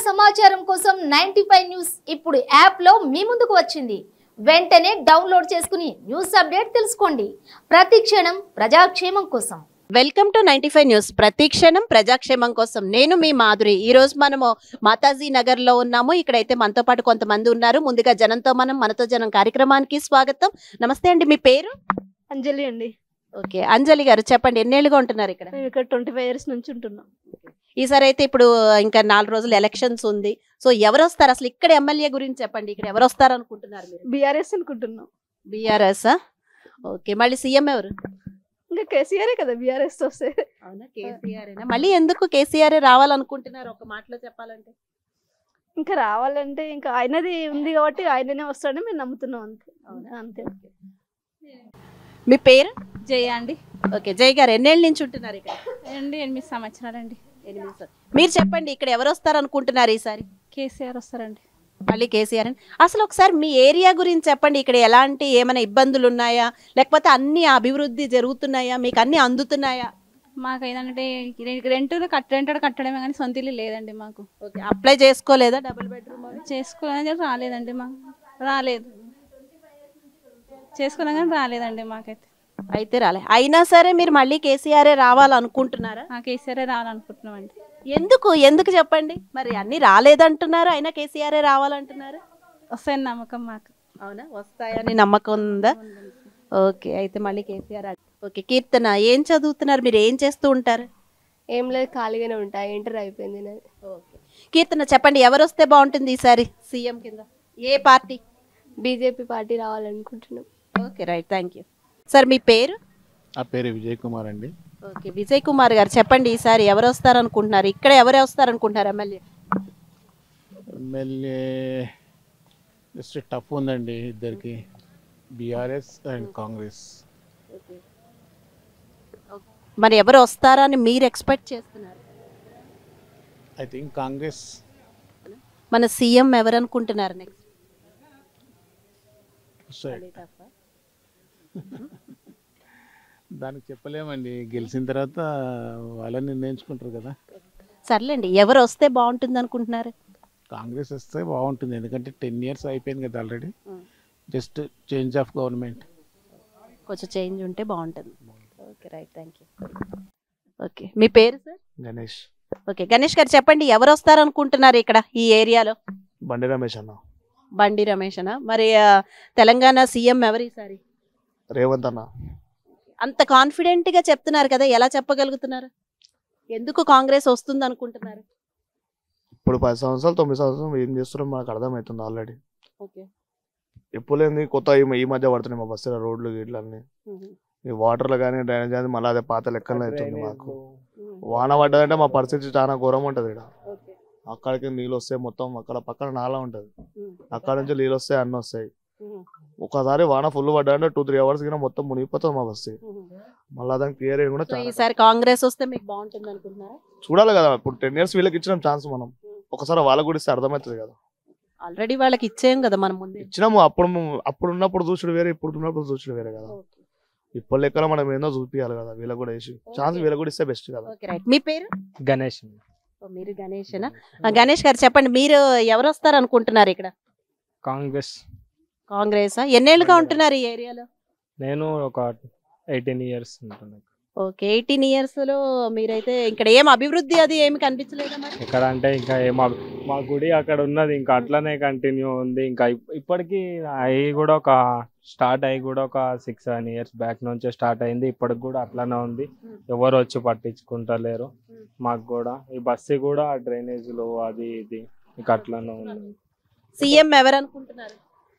సమాచారం కోసం 95 న్యూస్ ఇప్పుడు యాప్ లో మీ ముందుకు వచ్చింది. వెంటనే డౌన్లోడ్ చేసుకుని న్యూస్ అప్డేట్ తెలుసుకోండి. ప్రతి క్షణం ప్రజాక్షేమం కోసం. Welcome to 95 news. ప్రతి క్షణం ప్రజాక్షేమం కోసం. నేను మీ మాధురి. ఈ రోజు మనము మాతాజీ నగర్ లో ఉన్నాము. ఇక్కడైతే మనతో పాటు కొంతమంది ఉన్నారు. ముందుగా జనంతో మనతో జనం కార్యక్రమానికి స్వాగతం. నమస్తే అండి, మీ పేరు? అంజలి అండి. ఓకే, అంజలి గారు చెప్పండి, ఎన్నేళ్ళుగా ఉంటున్నారు ఇక్కడ? మేము ఇక్కడ 25 years నుంచి ఉంటున్నాం. ఈసారి అయితే ఇప్పుడు ఇంకా 4 రోజులు ఎలక్షన్స్ ఉంది. సో ఎవరు వస్తారు అసలు? ఇక్కడ ఎమ్మెల్యే గురించి చెప్పండి. ఇక్కడ ఎవరు వస్తారు అనుకుంటున్నారు మీరు? బీఆర్ఎస్ అనుకుంటున్నాం. బీఆర్ఎస్. ఓకే, మళ్ళీ సీఎం ఎవరు? ఇంకా కేసీఆర్ కదా బీఆర్ఎస్ వస్తే. అవునా, కేసీఆర్. మళ్ళీ ఎందుకు కేసీఆర్ రావాలనుకుంటున్నారు ఒక మాటలో చెప్పాలంటే? ఇంకా రావాలంటే ఇంకా ఆయనది ఉంది కాబట్టి ఆయననే వస్తాడని మేము నమ్ముతున్నాం. అంతే. అంతే. మీ పేరు? జయ అండి. ఓకే, జయ్ గారు ఎన్నేళ్ళ నుంచి ఉంటున్నారు ఇక్కడ? 8 సంవత్సరాలండి. మీరు చెప్పండి, ఇక్కడ ఎవరు వస్తారు అనుకుంటున్నారు ఈసారి? కేసీఆర్ వస్తారండి. మళ్ళీ కేసీఆర్. అసలు ఒకసారి మీ ఏరియా గురించి చెప్పండి. ఇక్కడ ఎలాంటి ఏమైనా ఇబ్బందులు ఉన్నాయా, లేకపోతే అన్ని అభివృద్ధి జరుగుతున్నాయా, మీకు అన్ని అందుతున్నాయా? మాకు ఏంటంటే రెంట్ కట్టడమే కానీ సొంత ఇల్లు లేదండి మాకు. ఓకే, అప్లై చేసుకోలేదా డబుల్ బెడ్రూమ్? చేసుకోవాలని రాలేదండి, మాకు రాలేదు. చేసుకున్నా కానీ రాలేదండి మాకైతే. అయితే రాలే. అయినా సరే మీరు మళ్ళీ కేసీఆర్ రావాలనుకుంటున్నారా? కేసీఆర్ రావాలనుకుంటున్నామండి. ఎందుకు చెప్పండి. మరి అన్ని రాలేదంటున్నారు, అయినా కేసీఆర్ రావాలంటున్నారు. వస్తాయని నమ్మకం మాకు. అవునా, వస్తాయని నమ్మకం ఉందా? ఓకే, అయితే మళ్ళీ కేసీఆర్. ఓకే, కీర్తన ఏం చదువుతున్నారు మీరు? ఏం చేస్తూ ఉంటారు? ఏం లేదు, ఖాళీగానే ఉంటా. ఇంటర్ అయిపోయింది నాది. ఓకే, కీర్తన చెప్పండి, ఎవరు వస్తే బాగుంటుంది ఈసారి సీఎం కింద? ఏ పార్టీ? బీజేపీ పార్టీ రావాలనుకుంటున్నాం. Okay, right, thank you. Sir మీ పేరు? ఆ పేరు విజయ్ కుమార్ అండి. ఓకే, విజయ్ కుమార్ గారు చెప్పండి, ఈసారి ఎవరు వస్తారనుకుంటున్నారు? ఇక్కడ ఎవరు వస్తారనుకుంటున్నారు ఎమ్మెల్యే? ఎమ్మెల్యే జస్ట్ టఫ్ ఉందండి ఇద్దరికి, బీఆర్ఎస్ అండ్ కాంగ్రెస్. మరి ఎవరు వస్తారని మీరు ఎక్స్పెక్ట్ చేస్తున్నారు? I think Congress. మన సీఎం ఎవరు అనుకుంటున్నారు నెక్స్ట్? దానికి చెప్పలేమండి, గెలిచిన తర్వాత వాళ్ళని నిర్ణయించుకుంటారు కదా. సర్లేండి, ఎవరు వస్తే బాగుంటుంది అనుకుంటున్నారు? కాంగ్రెస్ వస్తే బాగుంటుంది, ఎందుకంటే 10 years అయిపోయింది కదా already. Just change of government, కొంచెం చేంజ్ ఉంటే బాగుంటుంది. Okay, right, thank you. Okay, మీ పేరు సార్? గణేష్. ఓకే, గణేష్ గారు చెప్పండి, ఎవరు వస్తారు అనుకుంటున్నారు ఇక్కడ ఈ ఏరియాలో? బండి రమేష్ అన్న. బండి రమేషనా? మరి తెలంగాణ సీఎం ఎవరు ఈసారి? రేవంత్ అన్న. అంత కాన్ఫిడెంట్ గా చెప్తున్నారు కదా, ఎలా చెప్పగలుగుతున్నారు? ఎందుకు కాంగ్రెస్ వస్తుంది అనుకుంటున్నారు? ఇప్పుడు 10 సంవత్సరాలు 9 సంవత్సరాలు ఏం చేస్తున్నాం మనకు అర్థమవుతుంది ఆల్రెడీ. ఓకే, ఎప్పుడు లేని కొత్త ఈ మధ్య పడుతున్నాయి మా బస్సుల రోడ్లు గిట్లన్నీ. ఈ వాటర్లు కానీ డ్రైనేజ్ కానీ మళ్ళీ అదే పాత లెక్కలు అవుతుంది మాకు. వాన పడ్డదంటే మా పరిస్థితి చాలా ఘోరం ఉంటుంది. ఇక్కడ అక్కడికి నీళ్ళు వస్తాయి, మొత్తం అక్కడ పక్కన నాలా ఉంటుంది, అక్కడ నుంచి నీళ్ళు వస్తాయి, అన్నీ వస్తాయి. ఒకసారి వాన ఫుల్ పడ్డాడంటే 2-3 hours కింద మొత్తం మునిగిపోతుంది మా బస్సు. మళ్ళీ దానికి క్లియర్ అయ్యి కూడా ఈసారి కాంగ్రెస్ వస్తే మీకు బాగుంటుంది అనుకుంటున్నారా? చూడాలి కదా. ఇప్పుడు 10 years వీళ్ళకి ఇచ్చిన ఛాన్స్, మనం ఒకసారి వాళ్ళకి కూడా ఇస్తే అర్థమవుతుంది కదా. ఆల్రెడీ వాళ్ళకి ఇచ్చేయం కదా మనం, ముందు ఇచ్చినాము. అప్పుడు ఉన్నప్పుడు చూసుడు వేరే, ఇప్పుడు ఉన్నప్పుడు చూసుడు వేరే కదా. ఇప్పుడు లెక్కలో మనం ఏందో చూపించాలి కదా, వీళ్ళకి కూడా వేసి ఛాన్స్ వీళ్ళకి కూడా ఇస్తే బెస్ట్ కదా. మీ పేరు? గణేష్. మీరు గణేషేనా? గణేష్ గారు చెప్పండి, మీరు ఎవరు వస్తారు అనుకుంటున్నారు ఇక్కడ? కాంగ్రెస్. కాంగ్రెసా? ఎన్నేళ్ళుగా ఉంటున్నారు ఈ ఏరియాలో? నేను ఒక 18 years ఉంటున్నాను. ఓకే, 18 years లో మీరైతే ఇక్కడ ఏం అభివృద్ధి అది ఏమి కనిపించలేదా మరి? ఇక్కడ అంటే ఇంకా మా గుడి అక్కడ ఉన్నది, ఇంకా అట్లనే కంటిన్యూ ఉంది. ఇంకా ఇప్పటికీ స్టార్ట్ అయ్యి కూడా ఒక 6-7 years బ్యాక్ నుంచే స్టార్ట్ అయింది. ఇప్పటికి కూడా అట్లనే ఉంది, ఎవరు వచ్చి పట్టించుకుంటలేరు. మాకు కూడా ఈ బస్సు కూడా డ్రైనేజీలు అది ఇది ఇంకా అట్లనే ఉంది. సీఎం ఎవరు అనుకుంటున్నారు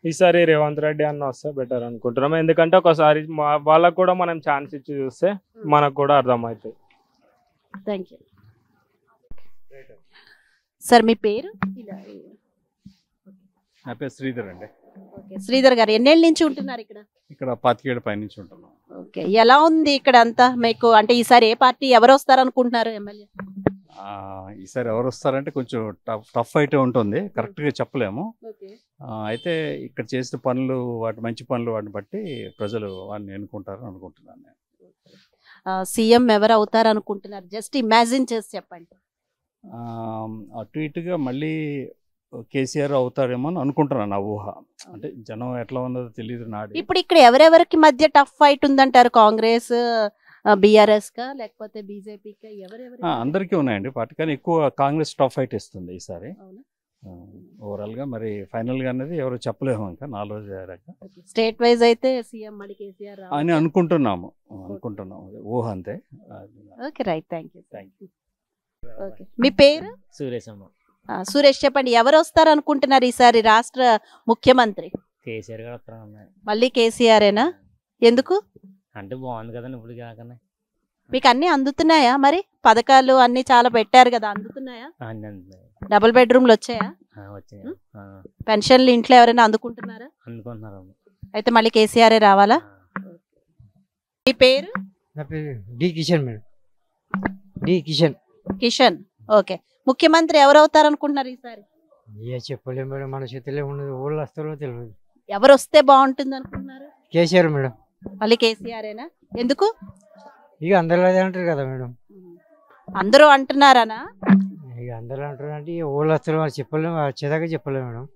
ఈసారి? రేవంత్ రెడ్డి అన్న వస్తే బెటర్ అనుకుంటున్నాం, ఎందుకంటే ఒకసారి వాళ్ళకు కూడా మనం ఛాన్స్ ఇచ్చి చూస్తే మనకు కూడా అర్థమవుతుంది. Thank you sir. మీ పేరు? నా పేరు శ్రీధర్ అండి. ఓకే, శ్రీధర్ గారు ఎన్నేళ్ళ నుంచి ఉంటున్నారు ఇక్కడ? ఇక్కడ 25 ఏళ్ళ పైనుంచి ఉంటున్నాం. ఓకే, ఎలా ఉంది ఇక్కడ అంతా మీకు? అంటే ఈసారి ఏ పార్టీ ఎవరు వస్తారు అనుకుంటున్నారు ఎమ్మెల్యే? ఈసారి ఎవరు వస్తారంటే కొంచెం టఫ్ అయితే ఉంటుంది, కరెక్ట్గా చెప్పలేము. అయితే ఇక్కడ చేసిన పనులు, మంచి పనులు వాటిని బట్టి ప్రజలు వాడిని ఎన్నుకుంటారు అనుకుంటున్నాను నేను. సీఎం ఎవరు అవుతారు అనుకుంటున్నారు? జస్ట్ ఇమాజిన్ చేసి చెప్పండి. అటు ఇటుగా మళ్ళీ కేసీఆర్ అవుతారేమో అని అనుకుంటున్నాను, నా ఊహ. అంటే జనం ఎట్లా ఉన్నదో తెలియదు నాడు. ఇప్పుడు ఇక్కడ ఎవరెవరికి మధ్య టఫ్ ఫైట్ ఉందంటారు? కాంగ్రెస్, బీఆర్ఎస్ కా లేకపోతే బీజేపీకా? ఎవరెవరు? అందరికీ ఉన్నాయండి పార్టీ, కానీ ఎక్కువ కాంగ్రెస్ టాప్ ఫైట్ ఇస్తుంది ఈసారి. అవునా? ఓవరాల్ గా మరి ఫైనల్ గా అనేది ఎవరు చెప్పలేము, ఇంకా 4 రోజులు అయ్యాక స్టేట్ వైజ్ అయితే సీఎం మళ్ళీ కేసీఆర్ అని అనుకుంటున్నాము. ఊహ అంతే. Okay, right, thank you. Thank you. Okay, మీ పేరు? సురేష్ అమ్మ. సురేష్, చెప్పండి, ఎవరు వస్తారు అనుకుంటున్నారు ఈసారి రాష్ట్ర ముఖ్యమంత్రి? కేసీఆర్ గారు వస్తారన్న. మళ్ళీ కేసీఆరేనా? ఎందుకు? అంటే బాగుంది కదండి ఇప్పుడు కాకనే. మీకు అన్ని అందుతున్నాయా? మరి పథకాలు అన్ని చాలా పెట్టారు కదా, అందుతున్నాయా? అన్ని అందుతున్నాయి. డబుల్ బెడ్రూమ్లు వచ్చాయా? వచ్చాయి. పెన్షన్లు ఇంట్లో ఎవరైనా అందుకుంటున్నారా? అందుకుంటున్నారు. అయితే మళ్ళీ కేసీఆర్ రావాలా? మీ పేరు? నా పేరు D Kishan madam. D Kishan. Kishan, okay. ముఖ్యమంత్రి ఎవరు అవుతారు అనుకుంటున్నారు ఈసారి? ఏ చెప్పలేము మేడం, మన చేతిలో ఉన్నది. ఊళ్ళో వస్తారో తెలియదు. ఎవరు వస్తే బాగుంటుంది అనుకుంటున్నారు? కేసీఆర్ మేడం. మళ్ళీ కేసీఆరేనా? ఎందుకు? ఇక అందరూ అదే అంటారు కదా మేడం. అందరూ అంటున్నారనా? ఇక అందరూ అంటారు అంటే ఇక ఊళ్ళో వస్తారో చెప్పలేము, వచ్చేదాకా చెప్పలేము మేడం.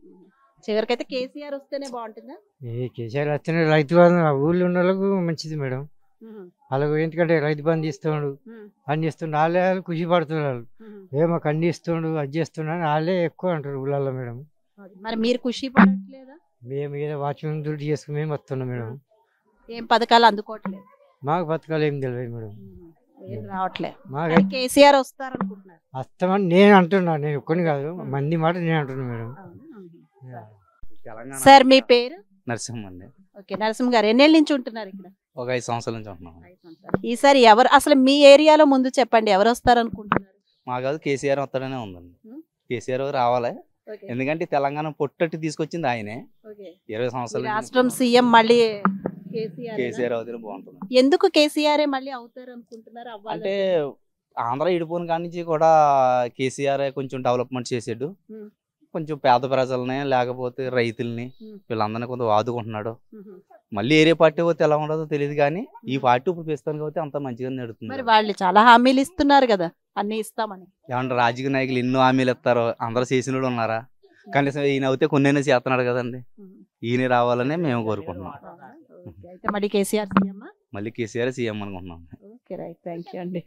చివరికైతే కేసీఆర్ వస్తేనే బాగుంటుందా? ఏ కేసీఆర్ వస్తేనే రైతు ఊళ్ళో ఉన్న వాళ్ళకు మంచిది మేడం. వాళ్ళకు ఎందుకంటే రైతు బంధు ఇస్తున్నాడు, అన్ని ఇస్తుండు, వాళ్ళే ఖుషి పడుతున్నారు. మాకు అన్ని ఇస్తుండు, అది చేస్తున్నాడు అని వాళ్ళే ఎక్కువ అంటారు ఊళ్ళల్లో మేడం. మరి మీరు ఖుషి పడట్లేదా? మేము ఏదో వాచ్మెన్ డ్యూటీ చేసుకుని మేము వస్తున్నాం మేడం. ఏం పథకాలు అందుకోవట్లేదు? మాకు పథకాలు ఏం తెలియదు మేడం. ఏం రావట్లేదు. మాకు కేసీఆర్ వస్తారు అనుకుంటున్నారు? వస్తామని నేను అంటున్నా, నేను ఒక్కని కాదు, మంది మాట నేను అంటున్నా మేడం. సార్, మీ పేరు? నరసింహ అండి. ఓకే, నరసింహ గారు, ఎన్నేళ్ళ నుంచి ఉంటున్నారు ఇక్కడ? ఒక 5 సంవత్సరాల నుంచి ఉంటున్నాం. ఈసారి ఎవరు అసలు మీ ఏరియాలో ముందు చెప్పండి, ఎవరు వస్తారు అనుకుంటున్నారు? మా కాదు, కేసీఆర్ వస్తాడనే ఉందండి. కేసీఆర్ రావాలి, ఎందుకంటే తెలంగాణ పొట్టట్టి తీసుకొచ్చింది ఆయనే. 20 సంవత్సరాలు రాష్ట్రం సీఎం మళ్ళీ కేసీఆర్ అవుతే బాగుంటుంది. ఎందుకు కేసీఆర్ మళ్ళీ అవుతారు అనుకుంటున్నారు? అంటే ఆంధ్ర ఇడిపోయిన కాడి నుంచి కూడా కేసీఆర్ కొంచెం డెవలప్మెంట్ చేసాడు. కొంచెం పేద ప్రజల్ని లేకపోతే రైతుల్ని వీళ్ళందరినీ కొంత ఆదుకుంటున్నాడు. మళ్ళీ ఏరే పార్టీ పోతే ఎలా ఉండదో తెలియదు, కానీ ఈ పార్టీ ఇప్పుడు ప్రస్తుతానికి పోతే అంత మంచిగా నడుస్తుంది. మరి వాళ్ళు చాలా హామీలు ఇస్తున్నారు కదా, అన్ని ఇస్తామని. ఏమంటే రాజకీయ నాయకులు ఎన్నో హామీలు ఇస్తారు, అందరూ చేసిన వాళ్ళు ఉన్నారా? కనీసం ఈయన అయితే కొన్నైనా చేస్తున్నాడు కదండి. ఈయన రావాలని మేము కోరుకుంటున్నాం. అయితే మళ్ళీ కేసీఆర్ సీఎం? మళ్ళీ కేసీఆర్ సీఎం అనుకుంటున్నాం. ఓకే, రైట్, థ్యాంక్ యూ అండి.